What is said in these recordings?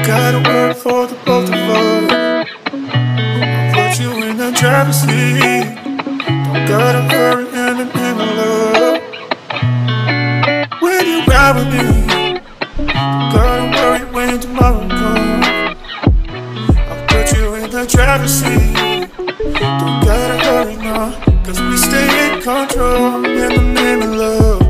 gotta work for the both of us. I'll put you in the driver's seat. Don't gotta hurry in the love. When you ride with me, don't gotta worry when tomorrow comes. I'll put you in the driver's seat. Don't gotta hurry now, 'cause we stay in control in the name of love.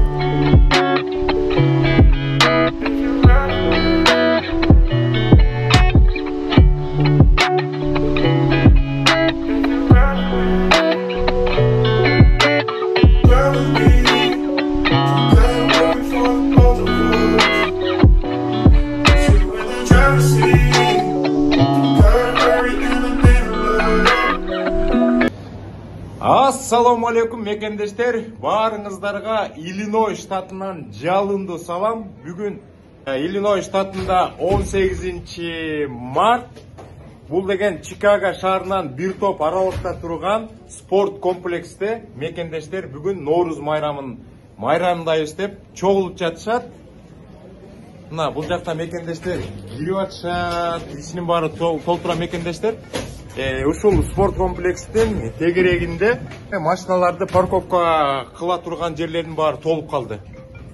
Ассаламу алейкум мекендештер, барыңыздарга Иллиной штатынан жалынды салам. Бүгүн Иллиной штатында 18 март. Бул деген Чикаго шаарынан бир топ аралыкта турган спорт комплексте мекендештер бүгүн Ноорuz майрамындайбыз деп чогулуп жатышат. Мына бул жакта мекендештер кирип атышат. Ичинин баары толтура мекендештер. Ушул спорт комплекстин тегерегинде машиналарды парковка кыла турган жерлердин баары толуп калды.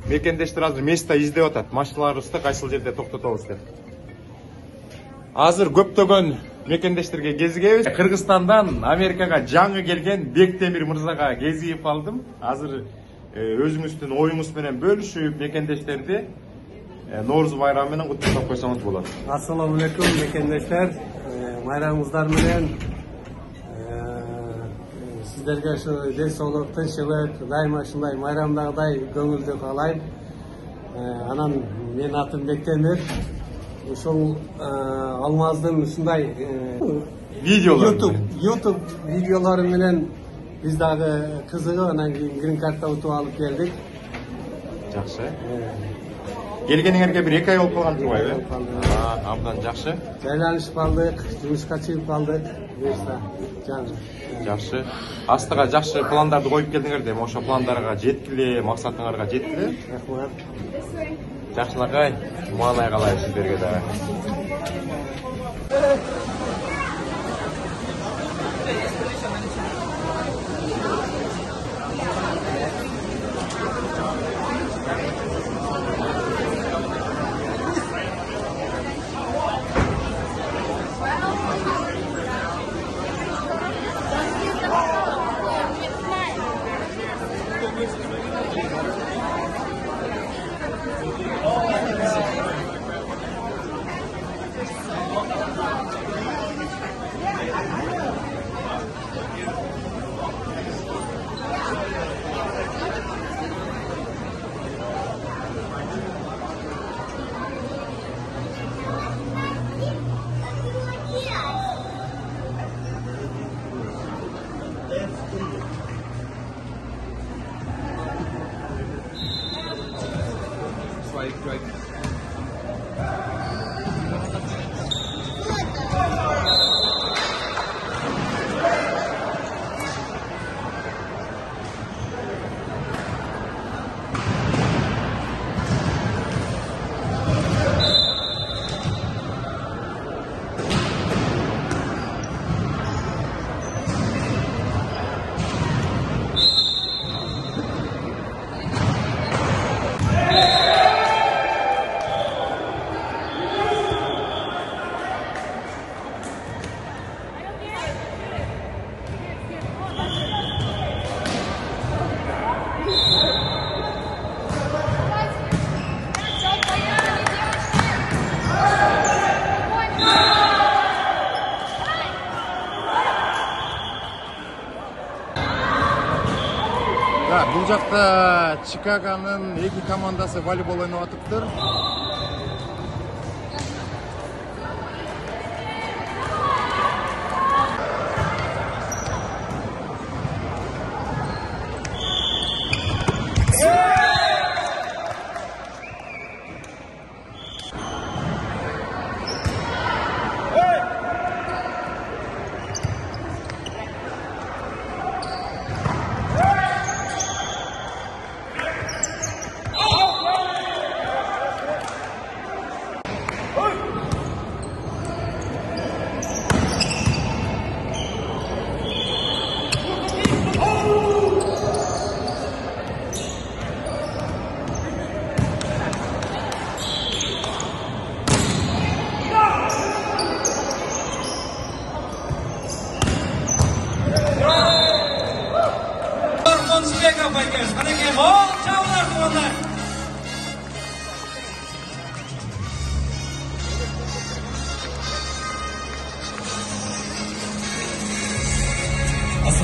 Мекендештер азыр место издеп атат. Машиналарыбызды кайсыл жерде токтотобуз деп. Азыр көптөгөн мекендештерге кезигебиз. Кыргызстандан Америкага жаңы келген Бектемир мырзага кезигип алдым. Азыр өзүңүздүн оюңуз менен бөлүшүп мекендештерди Ноорuz майрамы менен куттуктап койсоңуз болот. Ассаламу алейкум мекендештер. Майрамыңыздар менен сиздерге ушу ден соолук, тынччылык, дайыма ушундай майрамдагыдай көңүлдүү каалайм. Анан менин атым Бектемир. Ушул Алмаздын ушундай YouTube видеолору менен биз дагы кызыгып анан кийин грин картта утуп алып келдик. Жакшы. Келгениңерге бир 2 ай болуп калган турбайбы? Абдан жакшы. Жайланышып калдык, жумушка чыгып калдык. Жакшы. Астыга жакшы пландарды коюп келдиңер дейм. Ошо пландарга жеткиле, максатыңарга жеткиле. Рахмат. Жакшылыгай, маанай калайбыз сиздерге дагы. Бул жакта Чикагонун 2 командасы волейбол ойноп атыптыр.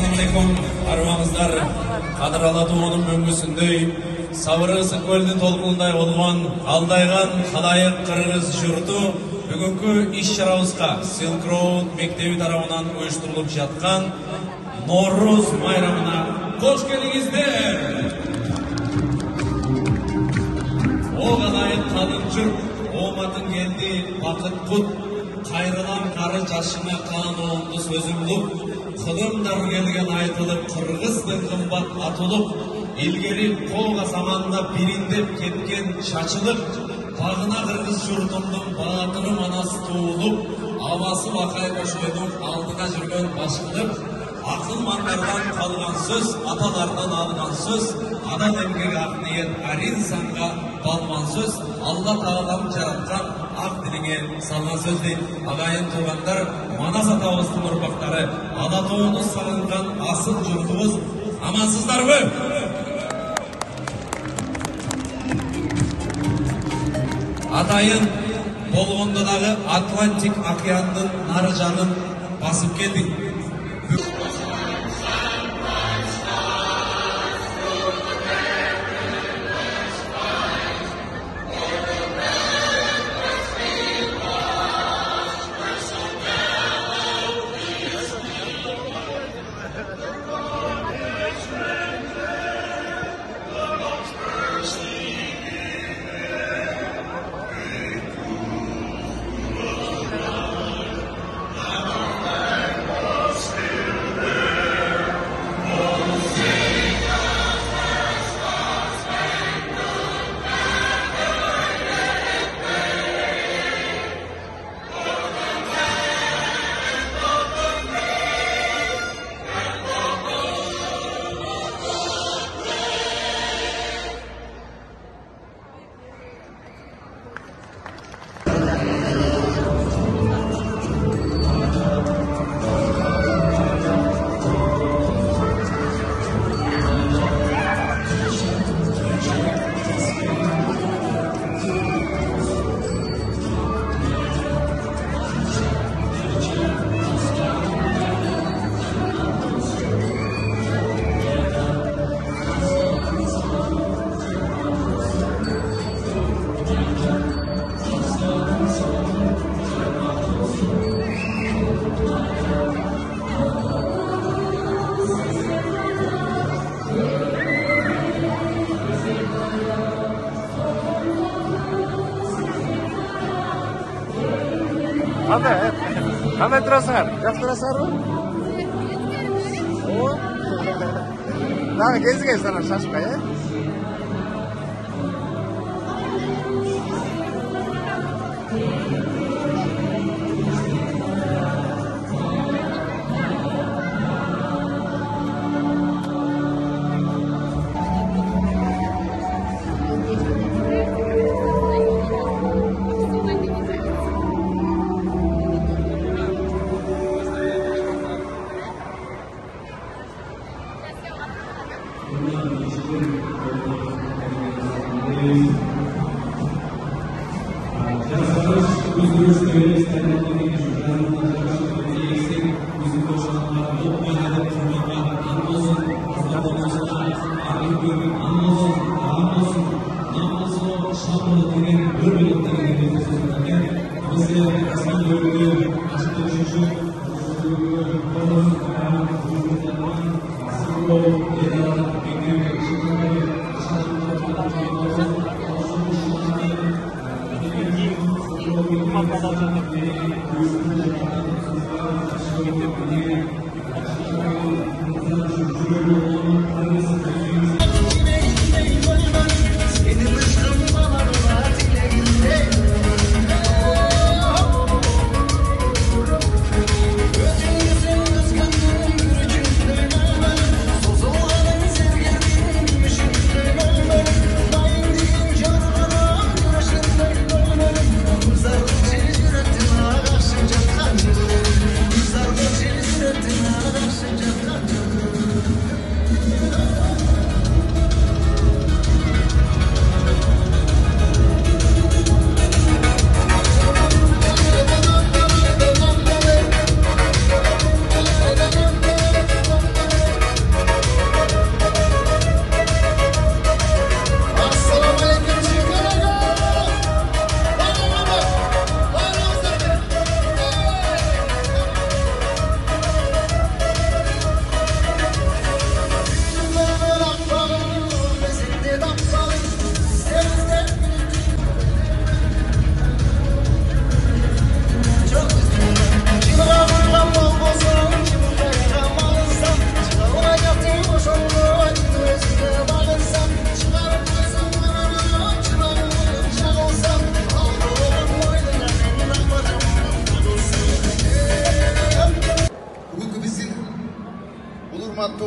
Assalamualaikum, armağızlar. Kadir Alatoğlu'nun möngüsündey, sabırı sıkölünün tolkunday olğan, aldaygan halayık Kırgız jurtu, bugünkü iş şarabızga Silk Road mektebi tarafından uyuşturulup жатқан Noruz bayramına hoş geldinizler. O galayık kalın jurt, omatın geldi, vakit kut, kayrılan karı yaşına kalan oğundu sözümlük, kılımдар gelgen aytılıp, Kırgızdın kımbat atılıp, ilgeri kolga zamanda birindep ketken şaçılıp, bağına Kırgız jurtundun bağıtırı manası tuğulup, avası vakay koşuedun aldına жүрген başkılıp, akıl manlardan kalgan söz, atalardan algan söz, ana demgek ak niyet arin sanga balman söz, Allah Tağalam jaratkan ak diline salgan söz değil. Agayın tuğanlar, Manas atağızın ұрпақтары, Alatoğunuz salıngan asıl jurtubuz, amansızlar mı? Атайын болғандағы Атлантик океандың нары жанын басып келдік. Қандай тұрасыңар? Жақсы тұрасыңар ма? О, дағы кезіге сана шашқа, е?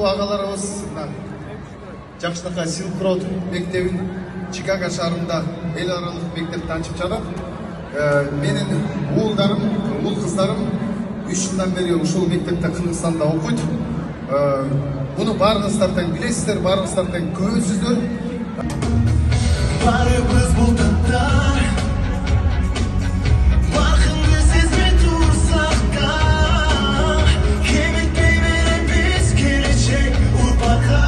ушул агаларыбыз жакшынакай Silk Road мектебин Чикаго шаарында эл аралык мектепти ачып жатат. Менин уулдарым, уул кыздарым 3 жылдан бери ушул мектепте Кыргызстанда окуйт. Буну баарыңыздар тең билесиздер, баарыңыздар тең көрөсүздөр. Барыбыз бул тапта бакынды сезбей турсак да кемитпей беребиз келечек урпакка.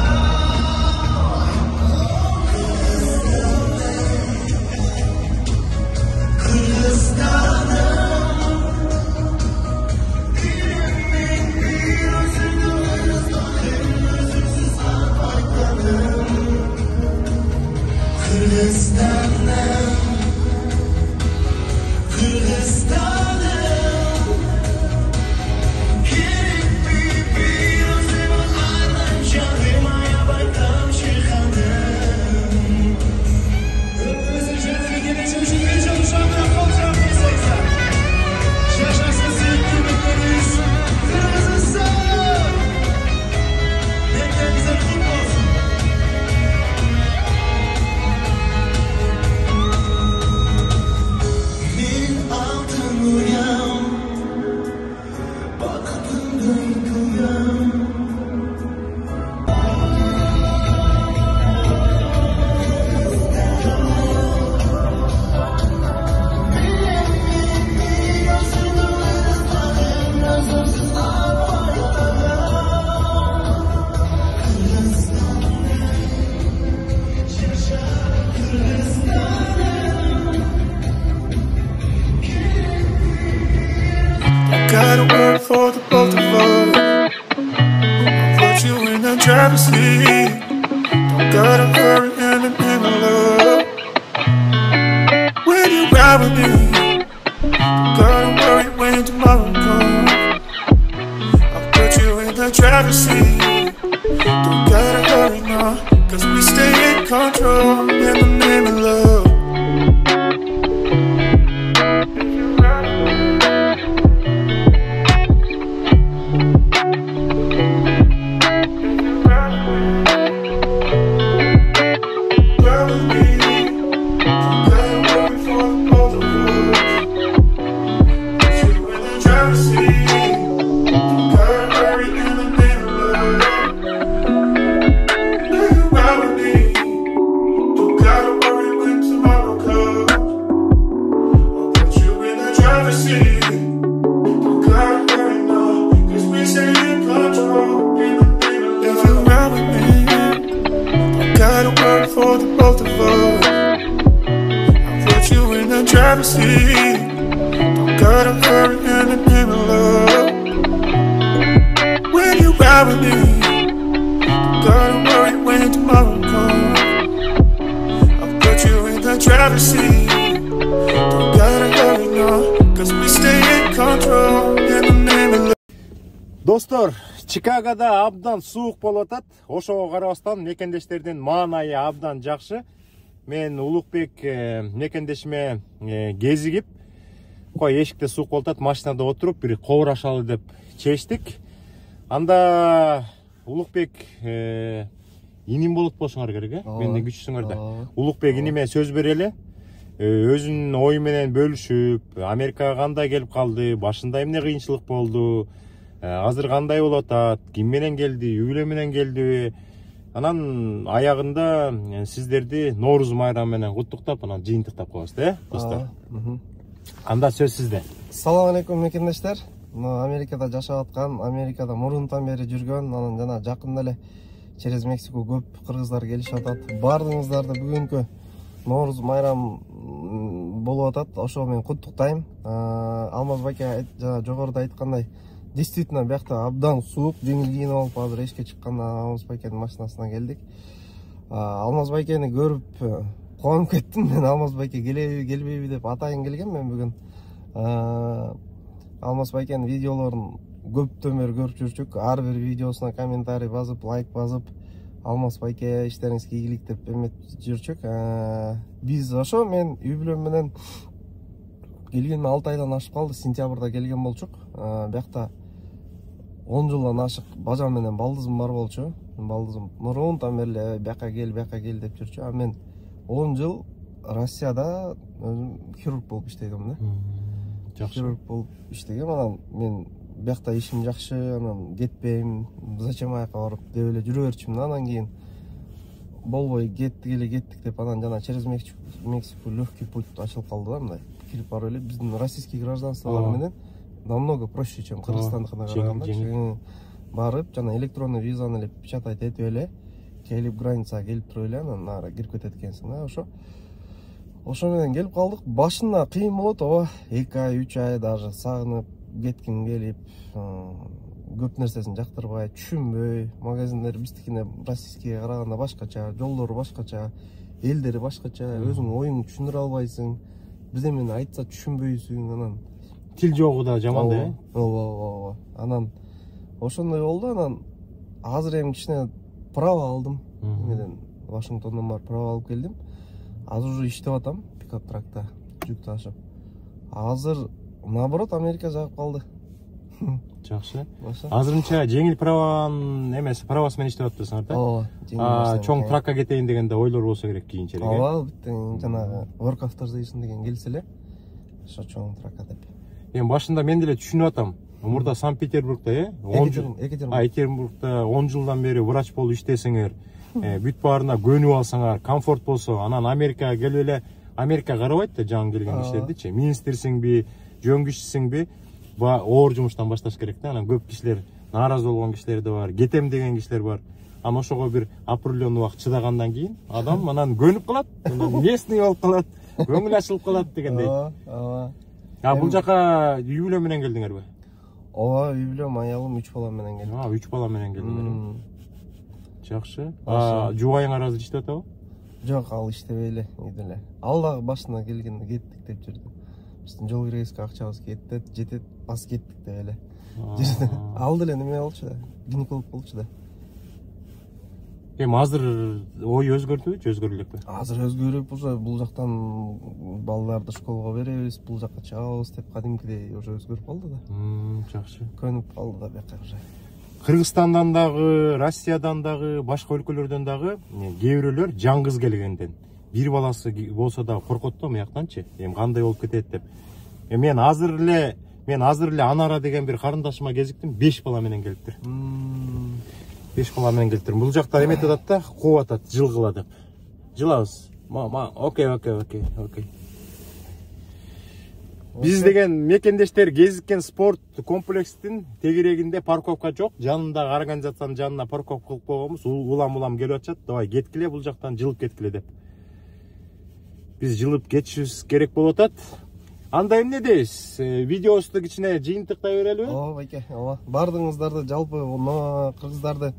Gotta work for the both of us. I'll put you in the driver's seat. Don't gotta hurry in the love. When you ride with me, don't gotta worry when tomorrow comes. I'll put you in the driver's seat. Don't gotta hurry now, cause we stay in control in the name of love. For the both of us, I'll put you in the driver's seat. Don't gotta hurry in the name of love. When you ride with me, don't gotta worry when tomorrow comes. I'll put you in the driver's seat. Don't gotta hurry now, cause we stay in control in the name of love. Достор, Чикагода абдан суук болуп атат. Ошого карабастан мекендештердин маанайы абдан жакшы. Мен Улукбек мекендешиме кезигип, кой эшикте суук болуп атат, машинада отуруп бир кобурашалы деп чечтик. Анда Улукбек иним болот болушуңар керек, менден күчүсүңөр да. Улукбек иниме сөз берели. Өзүнүн ою менен бөлүшүп, Америкага кандай келип калды, башында эмне кыйынчылык болду, азыр кандай болуп атат, ким менен келди, үйлө менен келдиби, анан аягында сиздерди Нооруз майрамы менен куттуктап, анан жыйынтыктап коебуз, достор. Анда сөз сизде. Салам алейкум мекендештер. Америкада жашап аткан, Америкада мурунтан бери жүргөн, анан жана жакында эле через Мексику көп кыргыздар келишип атат. Баардыгыңыздарды бүгүнкү Нооруз майрам болуп атат. Ошо мен куттуктайм. Алмаз байке жана жогоруда айткандай, действительно биякта абдан суук, жеңил кийинип алып азыр эшикке чыкканда Алмаз байкенин машинасына келдик. Алмаз байкени көрүп кубанып кеттим. Мен Алмаз байке келеби, келбейби деп атайын келгем мен бүгүн. Алмаз байкенин видеолорун көптөн бери көрүп жүрчүк. Ар бир видеосуна комментарий базып, лайк базып, Алмаз байке иштериңизге ийгилик деп эметип жүрчүк. Биз ошо мен үй бүлөм менен келгениме 6 айдан ашып калды. Сентябрда келген болчук. Биякта 10 жылдан ашык бажам менен балдызым бар болчу. Балдызым мурунтан бери бияка кел деп жүрчү. А мен 10 жыл Россияда өзүм хирург болуп иштегем да. Жакшы. Хирург болуп иштегем. Анан мен биякта ишим жакшы, анан кетпейм, зачем аяка барып деп эле жүрө берчүмүн. Анан кийин болбой кеттик деп анан жана через Мексику легкий путь ачылып калды да, мындай. Кирип барып эле биздин российский гражданстволор менен намного проще, чем кыргызстандыкына караганда. Барып, жана электронный визаны эле печатать этип эле, келип границага келип туруп эле, анан ара кирип кетет экенсиң да, ошо менен келип калдык. Башында кыйын болот, ооба, 2 ай, 3 ай даже сагынып кетким келип, көп нерсесин жактырбай, түшүнбөй, магазиндер биздикине российскийге караганда башкача, жолдору башкача, элдери башкача, өзүң оюңду түшүндүрө албайсың, бирдемени айтса түшүнбөйсүң, анан Тил жогу да жаман да. Ооба. Анан ошондой болду. Анан азыр эми кичине право алдым. Менен Вашингтондон барып право алып келдим. Азыр уже иштеп атам пикап тракта, жүк ташып. Азыр наоборот Америка жагып калды. Жакшы. Азырынча жеңил праванын эмес, правасы менен иштеп атасыңар да? Ооба. Чоң тракка кетейин деген да ойлор болсо керек кийинчерээк. Ооба, жанагы work authorization деген келсе эле, ошо чоң тракка деп. Эми башында мен деле түшүнүп атам. Мурда Санкт-Петербургда, Екатеринбургда 10 жылдан бери врач болуп иштесеңер, бүт баарына көнүп алсаңар, комфорт болсо, анан Америкага келип эле, Америка карабайт да жаңы келген кишилердичи. Министрсиңби, жөн кишисиңби, оор жумуштан башташ керек да. Анан көп кишилер нааразы болгон кишилер да бар, кетем деген кишилер бар. Анан ошого бир определенный убакыт чыдагандан кийин адам анан көнүп калат, местный болуп калат, көңүл ачылып калат дегендей. Ооба. Бул жака үй бүлө менен келдиңерби? Ооба, үй бүлөм, аялым 3 бала менен келдим. 3 бала менен келдиңер. Жакшы. Жубайыңар азыр иштеп атабы? Жок, ал иштебей эле, үйдө эле. Ал дагы башына келгенде кеттик деп жүрдү. Биздин жол киргизге акчабыз жетет, бас кеттик деп эле. Ал деле неме болчу да, гинеколог болчу да. Эми азыр ой өзгөрдүбү, өзгөрө элекпи? Азыр өзгөрүп, уже бул жактан балдарды школага беребиз, бул жакка чыгабыз деп кадимкидей уже өзгөрүп калды да. Жакшы. Көнүп калды да бияка уже. Кыргызстандан дагы, Россиядан дагы, башка өлкөлөрдөн дагы кээ бирөөлөр жаңгыз келгенден бир баласы болсо да коркот да мыяктанчы. Эми кандай болуп кетет деп. Мен азыр эле Анара деген бир карындашыма кезиктим, 5 бала менен келиптир. 5 бала менен келиптир. Бул жакта эметип атат да, кууп атат, жылгыла деп. Жылабыз. Окей. Биз деген мекендештер кезиккен спорт комплекстин тегерегинде парковка жок. Жанындагы организациянын жанына парковка кылып койгонбуз. Улам келип атышат. Давай кеткиле, бул жактан жылып кеткиле деп. Биз жылып кетишибиз керек болуп атат. Анда эмне дейсиз? Видеосу кичине жыйынтыктай берелиби? Ооба, байке, ооба. Бардыгыңыздарды жалпы кыргыздарды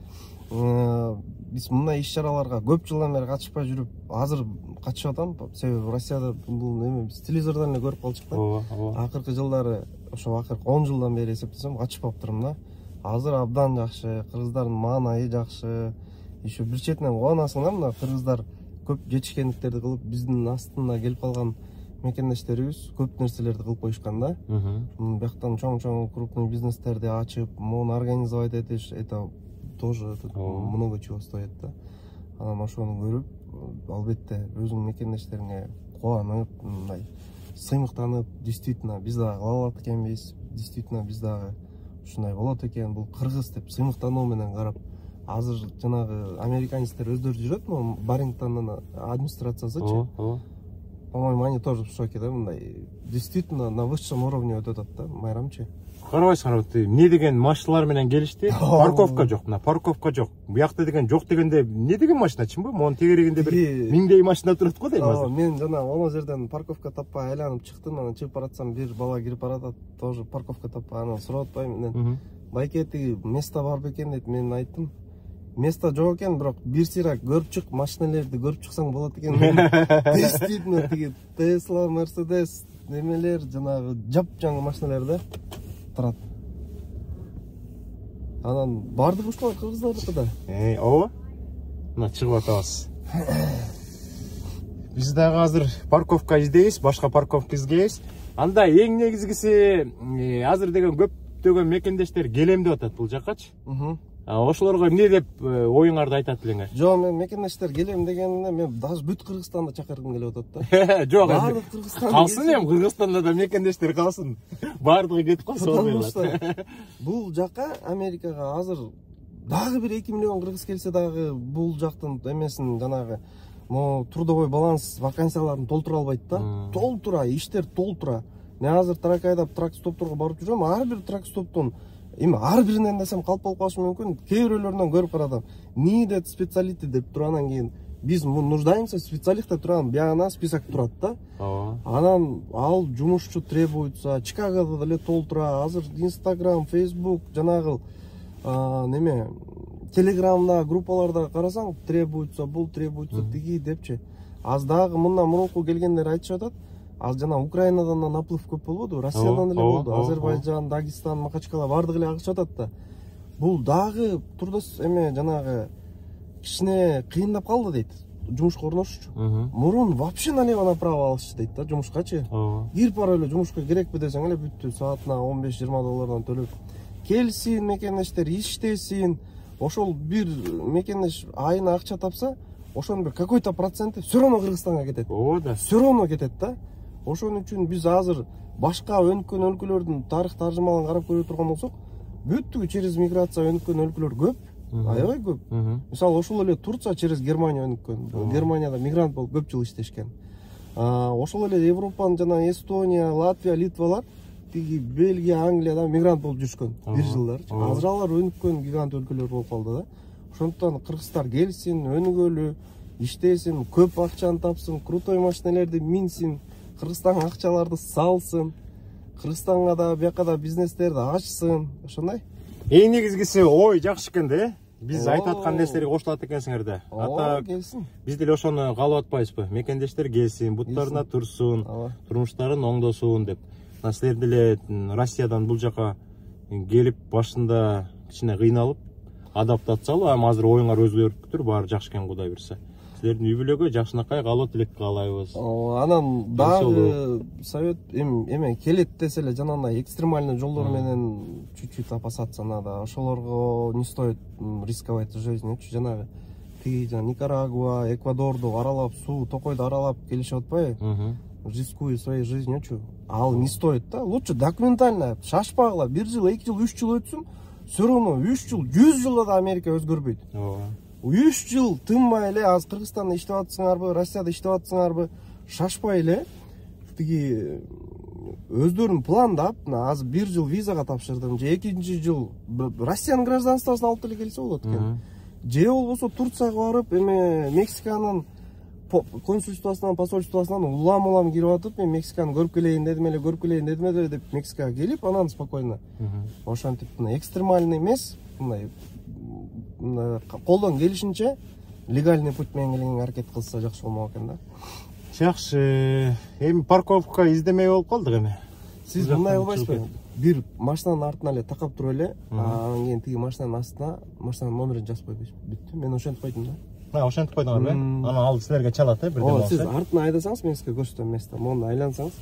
биз мындай иш-чараларга көп жылдан бери катышпай жүрүп, азыр катышып атам. Себеби Россияда бул эме биз телевизордон эле көрүп калчык да. Ооба. Акыркы жылдары, ошо акыркы 10 жылдан бери эсептесем, катышпаптырмын да. Азыр абдан жакшы, кыргыздардын маанайы жакшы. Еще бир четинен кубанасың да, мына кыргыздар көп жетишкендиктерди кылып, биздин астында келип калган мекендештерибиз көп нерселерди кылып коюшкан да. Бияктан чоң крупный бизнестерди ачып, мону организовать этиш, это тоже много чего стоит да. Анан ошону көрүп, албетте өзүң мекендештериңе кубанып, мындай сыймыктанып, действительно биз дагы кыла алат экенбиз, действительно биз дагы ушундай болот экен, бул кыргыз деп сыймыктануу менен карап, азыр жанагы американецтер өздөрү жүрөт, могу Барингтондун администрациясычы. По-моему, они тоже в шоке, да, мындай. Действительно, на высшем уровне өтөт да, майрамчы. Карабайсыңар, эмне деген машиналар менен келишти? Парковка жок, мына парковка жок. Буякта деген жок дегенде эмне деген машина чынбы? Монун тегерегинде бир миңдей машина турат го дейм азыр. Мен жана ол жерден парковка таппай айланып чыктым, анан чыгып баратсам бир бала кирип баратат, тоже парковка таппай, анан сурап атпайм менен. Байке тиги место бар бекен дейт, мен айттым. Место жок экен, бирок бир сыйра көрүп чык, машиналерди көрүп чыксаң болот экен. Действительно, тиги Tesla, Mercedes, немелер, жанагы жапжаңы машиналер да турат. Анан бардык ушул кыргыздардыкы да. Ооба. Мына чыгып атабыз. Биз дагы азыр парковка издейбиз, башка парковка издейбиз. Анда эң негизгиси азыр деген көп көптөгөн мекендештер келем деп атат бул жаккачы. Ошолорго эмне деп оюңарды айтат элеңер? Жок, мен мекендештер келем дегенде мен даже бүт Кыргызстанды чакыргым келип атат да. Жок, баардык Кыргызстан калсын эми Кыргызстанда да мекендештер калсын. Баардыгы кетип калса. Бул жакка Америкага азыр дагы бир 2 миллион кыргыз келсе дагы бул жактын эмесин жанагы трудовой баланс вакансияларын толтура албайт да. Толтура, иштер толтура. Мен азыр трак айдап трак стопторго барып жүрөм. Ар бир трак стоптон эми ар биринен десем калп болуп калышы мүмкүн. Кээ бирлөрүнөн көрүп карадым. Needed специалисты деп туранан кийин биз нуждаемся в специалистах турган биягына список турат да. Анан ал жумушчу требуется. Чикагода деле толтура. Азыр Instagram, Facebook жанагы неме Телеграмда группаларда карасаң требуется, бул требуется тиги депчи. Аз дагы мындан мурунку келгендер айтышып атат. Аз жана Украинадан наплыв көп болбоду, Россиядан эле болду. Азербайжан, Дагестан, Махачкала бардыгы эле агышып атат да. Бул дагы турдос эме жанагы кичине кыйындап калды дейт. Жумушка орношучу. Мурун вообще налево направо алышчу дейт да жумушкачы. Кирип барып эле жумушка керекпи десең эле бүттү, саатына 15-20 доллардан төлөп. Келсин мекендештер, иштесин. Ошол бир мекендеш айына акча тапса, ошонун бир какой-то проценти всё равно Кыргызстанга кетет. Да. Всё равно кетет да. Ошон үчүн биз азыр башка өнүккөн өлкөлөрдүн тарых таржымалын карап көрө турган болсок, бүттүгү через миграция өнүккөн өлкөлөр көп, аябай көп. Мисалы ошол эле Турция через Германия өнүккөн. Германияда мигрант болуп көп жыл иштешкен. Ошол эле Европанын жана Эстония, Латвия, Литвалар тиги Бельгия, Англияда мигрант болуп жүрүшкөн бир жылдарчы. Азыр алар өнүккөн гигант өлкөлөр болуп калды да. Ошондуктан кыргыздар келсин, өнүгөлү, иштесин, көп акчаны тапсын, крутой машиналерди минсин, Кыргызстанга акчаларды салсын, Кыргызстанга да бияка да бизнестерди ачсын, ошондой. Эң негизгиси ой жакшы экен да. Биз айтып аткан нерселерге кошулат экенсиңер да. Ата келсин. Биз деле ошону каалап атпайбызбы? Мекендештер келсин, буттарына турсун, турмуштарын оңдосун деп. Силер деле Россиядан бул жака келип башында кичине кыйналып, адаптациялуу, азыр оюңар өзгөрүптүр, баары жакшы экен Кудай берсе. Силердин үй бүлөгө жакшынакай калуу тилек каалайбыз. Анан дагы совет эме келет десе эле жанагындай экстремальный жолдор менен чуть-чуть опасаться надо. Ошолорго не стоит рисковать жизнью. Жанагы тиги Никарагуа, Эквадорду аралап, суу, токойду аралап келишип атпайбы? Рискуя своей жизнью. Ал не стоит да. Лучше документально шашпагыла 1 жыл, 2 жыл, 3 жыл өтсүн. Всё равно 3 жыл, 100 жылда да Америка өзгөрбөйт. 3 жыл тынбай эле аз Кыргызстанда иштеп атсыңарбы, Россияда иштеп атсыңарбы, шашпай эле тиги өздөрүн пландап, аз 1 жыл визага тапшырдым, же 2-нчи жыл Россиянын гражданствосын алып эле келсе болот экен. Же болбосо Турцияга барып, эме Мексиканын консульствосунан, посольствосунан улам кирип атып, мен Мексиканы көрүп келейин дедим эле деп Мексикага келип, анан спокойно. Ошентип экстремальный эмес, мындай колдон келишинче легальный путь менен келгенге аракет кылса жакшы болмок экен да. Жакшы. Эми парковка издемей болуп калдык эми. Сиз мындай кылбайсызбы? Бир машинанын артына эле такап туруп эле, анан кийин тиги машинанын астына машинанын номерин жазып койбойсузбу? Бүттү. Мен ошентип койдум да. Ошентип койдуңарбы? Анан ал силерге чалат бирден болсо. Сиз артына айдасаңыз, мен сизге көрсөтөм место. Муну айлансаңыз.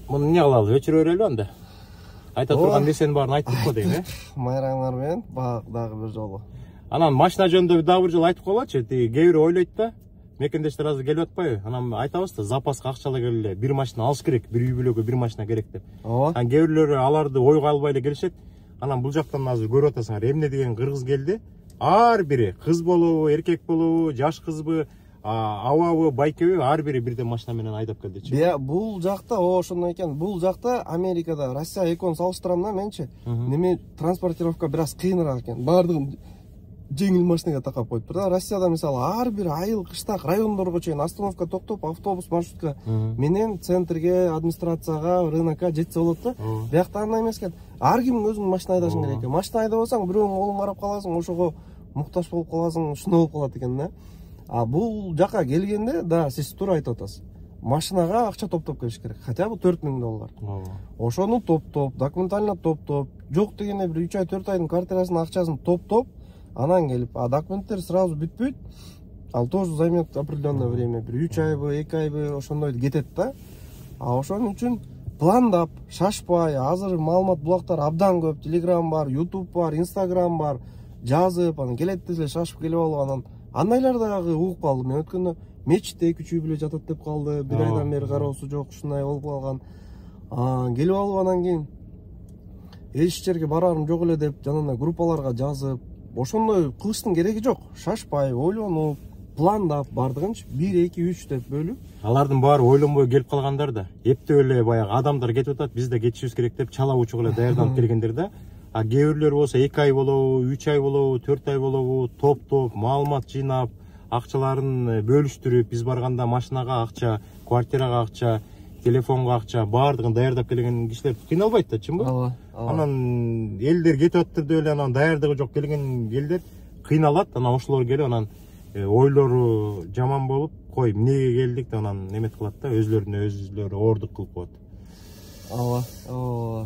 Муну эмне кылалы? Өчүрө берели анда. Айта турган нерсенин баарын айтып го дейм, Майраңар менен дагы бир жолу. Анан машина жөнүндө дагы бир жолу айтып коелучу. Тиги кээ бирөө ойлойт да. Мекендештер азыр келип атпайбы? Анан айтабыз да, запаска акчалай келе, бир машина алыш керек, бир үй бүлөгө бир машина керек деп. Анан кээ бирлөр аларды ойго албай эле келишет. Анан бул жактан азыр көрүп атасыңар, эмне деген кыргыз келди. Ар бири кыз болобу, эркек болобу, жаш кызбы, абабы, байкеби, ар бири бирден машина менен айдап келдичи. Бул жакта ошондой экен. Бул жакта Америкада Россия экөөнү салыштырам да менчи. Неме транспортировка бир аз кыйыныраак экен. Бардыгын жеңил машинага такап коюптур да. Россияда мисалы ар бир айыл, кыштак райондорго чейин остановка токтоп, автобус, маршрутка менен центрге, администрацияга, рынокко жетсе болот да. Биякта андай эмес экен. Ар ким өзүнүн машина айдашың керек экен. Машина айдабасаң, бирөөнүн колун карап каласың, ошого муктаж болуп каласың, ушуну болуп калат экен да. Бул жака келгенде, да, сиз туура айтып атасыз. Машинага акча топтоп келиш керек. Хотя бы $4000. Ошону топтоп, документально топтоп, жок дегенде бир 3 ай, 4 айдын квартирасынын акчасын топтоп, анан келип, документтер сразу бүтпөйт. Ал тоже займет определенное время. Бир 3 айбы, 2 айбы ошондой кетет да. Ошон үчүн пландап, шашпай, азыр маалымат булактар абдан көп. Telegram бар, YouTube бар, Instagram бар. Жазып, анан келет деле шашып келип алып, анан андайлар дагы угуп калдым. Мен өткөндө мечитте 2-3 үй бүлө жатат деп калды. Бир айдан бери кароосу жок, ушундай болуп калган. Келип алып анан кийин эч жерге барарым жок эле деп жанагындай группаларга жазып, ошондой кылыштын кереги жок. Шашпай, ойлонуп, пландап бардыгынчы 1, 2, 3 деп бөлүп. Алардын баары ойлонбой келип калгандар да. Эптеп эле баягы адамдар кетип атат, биз да кетишибиз керек деп чала учук эле даярданып келгендер да. А кээ бирлер болсо 2 ай болобу, 3 ай болобу, 4 ай болобу, топ маалымат жыйнап, акчаларын бөлүштүрүп, биз барганда машинага акча, квартирага акча, телефонго акча, баардыгын даярдап келген кишилер кыйналбайт да, чынбы? Ооба. Анан элдер кетип атты деп эле анан даярдыгы жок келген элдер кыйналат, анан ошолор келип анан ойлору жаман болуп, кой эмнеге келдик деп анан немет кылат да, өзлөрүнө оордук кылып коет. Ооба,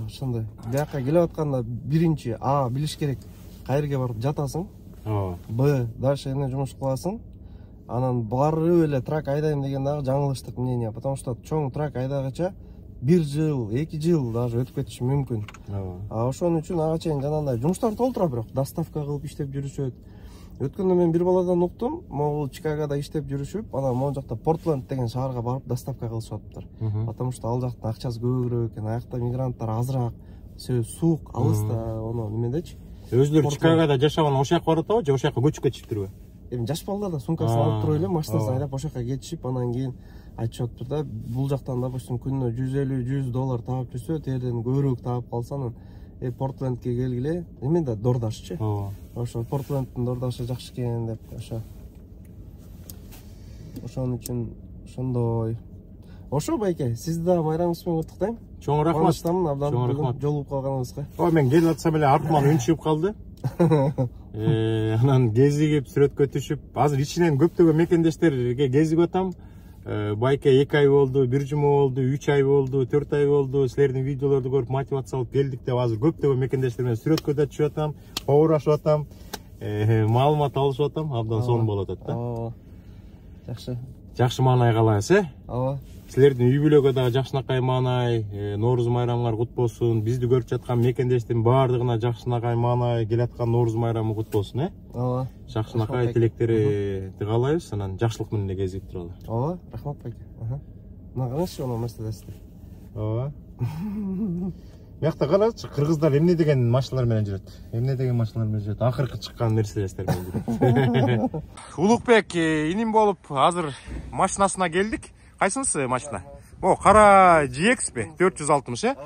ошондой. Бияка келип атканда биринчи билиш керек, кайерге барып жатасың. Б дальше эмне жумуш кыласың. Анан барып эле трак айдайм деген дагы жаңылыштык мнение, потому что чоң трак айдагыча 1 жыл, 2 жыл даже өтүп кетиши мүмкүн. Ошон үчүн ага чейин жанагындай жумуштар толтура, бирок доставка кылып иштеп жүрүшөт. Өткөндө мен бир баладан уктум, могул Чикагода иштеп жүрүшүп, анан могул жакта Портленд деген шаарга барып доставка кылышып атыптыр. Потому что ал жактын акчасы көбүрөөк экен, аякта мигранттар азыраак, суук, алыс да, оно немедечи. Өзлөрү Чикагода жашаган ошол жака барат абы же ошол жака көчүп кетишиптирби? Эми жаш балдар да сумкасын алып туруп эле машинасын айдап ошол жака кетишип, анан кийин айтышып атыптыр да, бул жактан допустим күнүнө $150-100 таап жүрсө, терден көбүрөөк таап калса анан Портлендке келгиле, эме да дордашчы. Ошо Портленддин дордашы жакшы экен деп ошон үчүн ошондой. Ошо байке, сизди да байрамыңыз менен куттуктайм. Чоң рахмат. Кубанычтамын абдан жолугуп калганыңызга. Мен келип атсам эле артыман үн чыгып калды. Анан кезигип сүрөткө түшүп, азыр ичинен көптөгөн мекендештерге кезип атам. Байке 2 ай болду, 1 жума болду, 3 ай болду, 4 ай болду. Силердин видеолорду көрүп мотивация алып келдик деп азыр көптөгөн мекендештер менен сүрөткө да түшүп атам, оорашып атам, маалымат алышып атам, абдан сонун болуп атат да. Жакшы. Жакшы маанай каалайбыз, Ооба. Силердин үй бүлөгө дагы жакшынакай маанай, Нооруз майрамыңар кут болсун. Бизди көрүп жаткан мекендештин баардыгына жакшынакай маанай, келаткан Нооруз майрамы кут болсун, Ооба. Жакшынакай тилектерди каалайбыз, анан жакшылык менен эле кезип туралы. Ооба, рахмат байке. Мына караңызчы, оно Мерседести. Ооба. Биякта карачы, кыргыздар эмне деген машиналар менен жүрөт? Акыркы чыккан Мерседестер менен жүрөт. Улукбек иним болуп азыр машинасына келдик. Кайсынысы машина? Кара GX 460,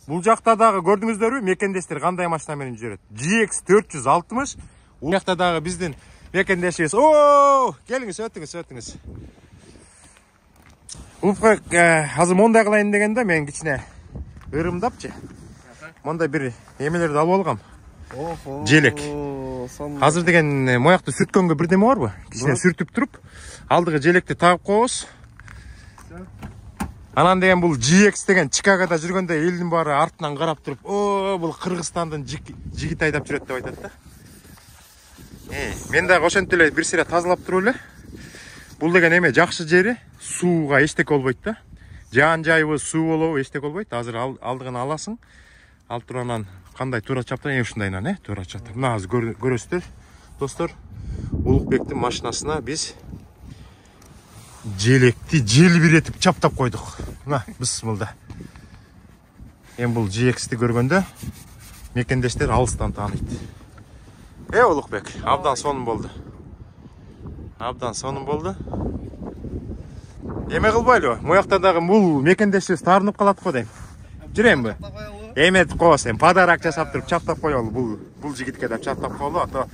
Бул жакта дагы көрдүңүздөрбү, мекендештер кандай машина менен жүрөт? GX 460. Бул жакта дагы биздин мекендешибиз. Келиңиз, өтүңүз. Улукбек азыр мондай кылайын дегенде мен кичине ырымдапчы. Мондай бир эмелерди алып алгам. Желек. Азыр деген моякты сүрткөнгө бирдеме барбы? Кичине сүртүп туруп, алдыгы желекти тагып коебуз. Анан деген бул GX деген Чикагода жүргөндө элдин баары артынан карап туруп, бул Кыргызстандын жигит айдап жүрөт деп айтат да. Мен дагы ошентип эле бир сыйра тазалап туруп эле. Бул деген эме жакшы жери, сууга эчтеке болбойт да. Жаан жайбы суу болобу, эчтеке болбойт. Азыр алдыгын аласың. Алып туруп анан кандай туура чаптырам, ушундайынан, туура чаптырам. Мына азыр көрөсүздөр, достор. Улукбектин машинасына биз желекти желбиретип чаптап койдук. Мына, бисмилда. Эми бул GX-ти көргөндө мекендештер алыстан тааныйт. Улукбек, абдан сонун болду. Эме кылбайлы, моякта дагы бул мекендешибиз таарынып калат го дейм. Жүрөмбү? Эметип коебуз, подарок жасап туруп чаптап коелу бул жигитке деп чаптап коелу. Ата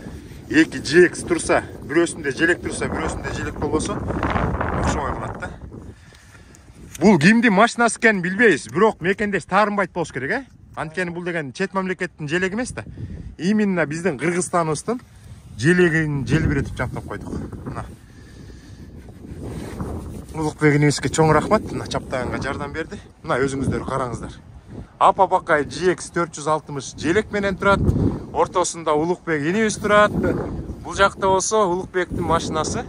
2 GX турса, бирөөсүндө желек турса, бирөөсүндө желек болбосо, окшобой калат да. Бул кимдин машинасы экенин билбейбиз, бирок мекендеш таарынбайт болуш керек, Анткени бул деген чет мамлекеттин желеги эмес да. Именно биздин Кыргызстаныбыздын желегин желбиретип чаптап койдук. Мына. Улукбегибизге чоң рахмат, мына чаптаганга жардам берди. Мына өзүңүздөр караңыздар. Апа-бакай GX 460 желек менен турат. Ортосунда Улукбек инибиз турат. Бул жакта болсо Улукбектин машинасы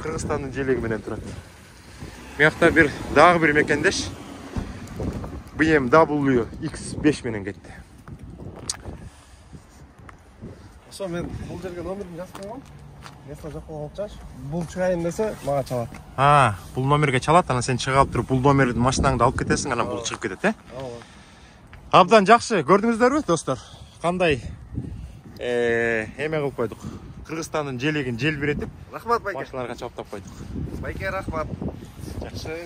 Кыргызстандын желеги менен турат. Биякта дагы бир мекендеш. BMW X5 менен кетти. Ошо мен бул жерге номерин жазып койгом. Место жок болгон окшош. Бул чыгайын десе мага чалат. Бул номерге чалат, анан сен чыга алып туруп бул номерди машинаңды алып кетесиң, анан бул чыгып кетет, Абдан жакшы. Көрдүңүздөрбү, достор? Кандай эме кылып койдук. Кыргызстандын желегин желбиретип, Рахмат байке. машиналарга чаптап койдук. Байке, рахмат. Жакшы.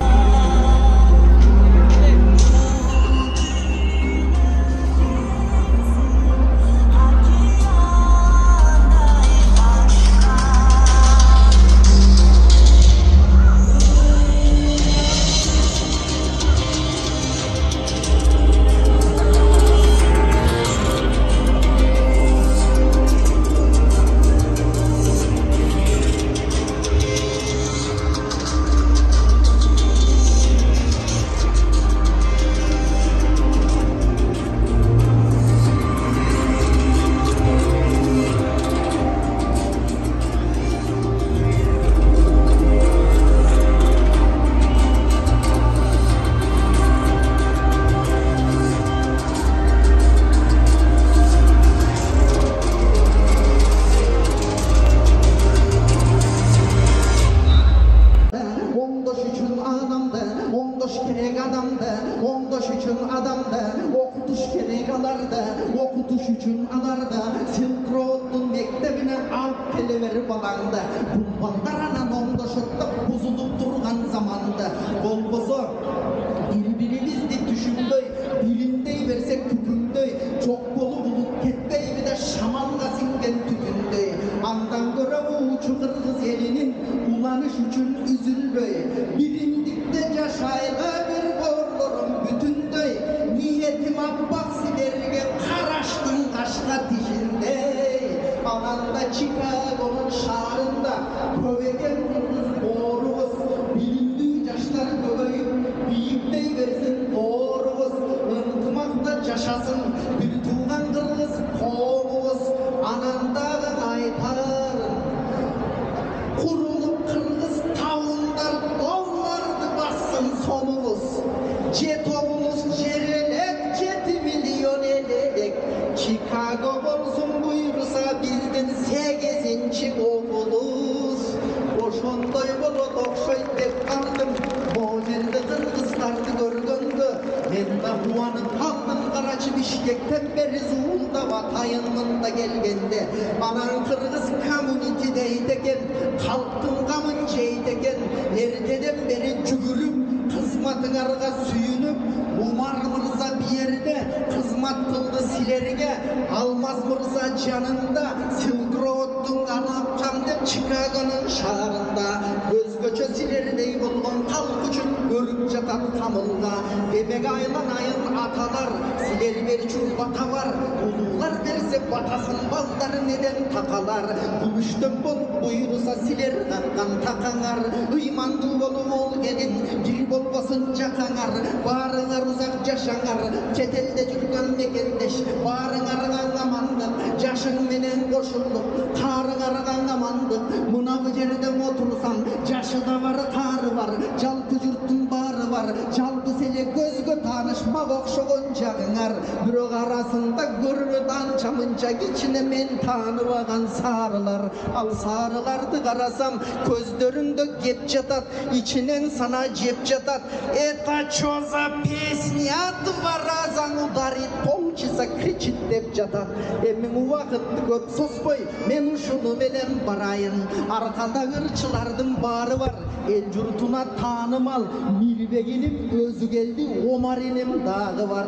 Okutuş üçün anarda Silk Road'un mektebine alp keleveri balanda Kumpanlar anan ondaşıkta bozulup durgan zamanda Bolbozu birbirimizdi düşündöy Bilindey versek tükündöy Çok bolu bulup ketbey bir de şamanla singen tükündöy Andan göre uçu Kırgız elinin ulanış üçün üzülböy Birimdikte yaşayla bir borlurum bütündöy Niyetim abbak silerge karaştın kaşka dişindey Ananda Chicago'nun şaharında Kövegen kız doğruguz Bilindiği yaşlar göbeyip Büyüktey versin doğruguz Inkımakta yaşasın Bir tuğan kırgız kovuguz Anandağı aytarın Kurulup kırgız tavunlar Dollardı bassın sonumuz Cetovumuz cerelek Ceti milyon elek Chicago bolsun buyursa bizden 8. okuluz Oşondoy bolu dokşoy dep kaldım Mojelde kırgızlardı görgöndü Men da huanıp kaldım Karaçı Bişkekten beri Zuğulda vatayınında gelgende Anan kırgız community'deydegen Kalktın kamın ceydegen Erteden beri cügürüp Kızmatınarga suyunup Umar Mırza bir yerde Kızmat kıldı silerge Almaz Mırza canında Silk Road'un anapcam dep Chicago'nun şaharında Göz göçö silerdey bulgun halk üçün görüp jatat tamılga Bebek aylan ayın atalar Siler berçün bata var Ulular berse batasın balları neden takalar Gümüştön bolup buyursa siler kankan takanar Uymandı bolup ol gelin Bir bolbasın jakanar Barınar uzak jaşanar Çetelde jürgen mekendeş Barınar amandık Jaşın menen koşulduk Tarınar amandık Mına bu yerde otursam Jaşı da var tarı var Jalpı jürtün barı var Jalpı sele gözgö tanışmak okşogon jagınar Bürok arasında görünü dançamınca içine men tanıvagan sarılar Al sarılardı karasam Közlerinde gep jatat İçinen sana jep jatat Это чё за песня? Два раза ударит полчаса кричит деп жатат Эмин убакытты көп созбой мен ушуну менен барайын Аркада ырчылардын баары бар эл журтуна таанымал Милбегилим өзү келди Омар энем дагы бар